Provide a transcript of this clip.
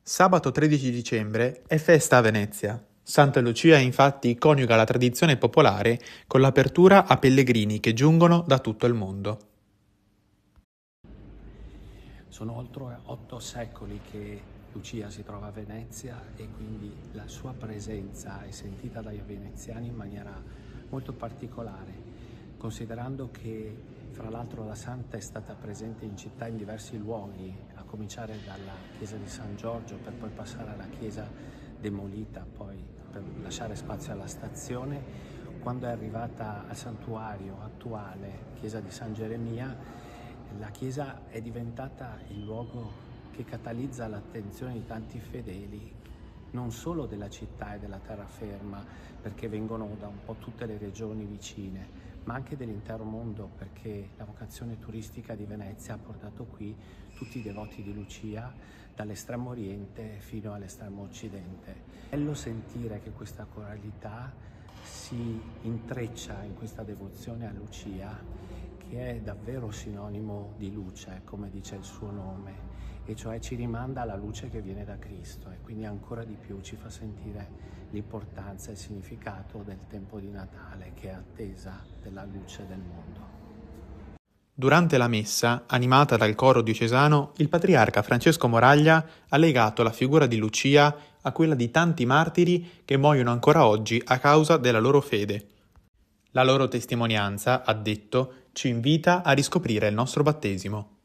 Sabato 13 dicembre è festa a Venezia. Santa Lucia infatti coniuga la tradizione popolare con l'apertura a pellegrini che giungono da tutto il mondo. Sono oltre 8 secoli che Lucia si trova a Venezia e quindi la sua presenza è sentita dai veneziani in maniera molto particolare, considerando che fra l'altro la Santa è stata presente in città in diversi luoghi, a cominciare dalla chiesa di San Giorgio per poi passare alla chiesa demolita, poi per lasciare spazio alla stazione. Quando è arrivata al santuario attuale, chiesa di San Geremia, la chiesa è diventata il luogo che catalizza l'attenzione di tanti fedeli, non solo della città e della terraferma, perché vengono da un po' tutte le regioni vicine, ma anche dell'intero mondo, perché la vocazione turistica di Venezia ha portato qui tutti i devoti di Lucia, dall'estremo oriente fino all'estremo occidente. È bello sentire che questa coralità si intreccia in questa devozione a Lucia, che è davvero sinonimo di luce, come dice il suo nome, e cioè ci rimanda alla luce che viene da Cristo e quindi ancora di più ci fa sentire l'importanza e il significato del tempo di Natale, che è attesa della luce del mondo. Durante la messa, animata dal coro diocesano, il patriarca Francesco Moraglia ha legato la figura di Lucia a quella di tanti martiri che muoiono ancora oggi a causa della loro fede. La loro testimonianza, ha detto, ci invita a riscoprire il nostro battesimo.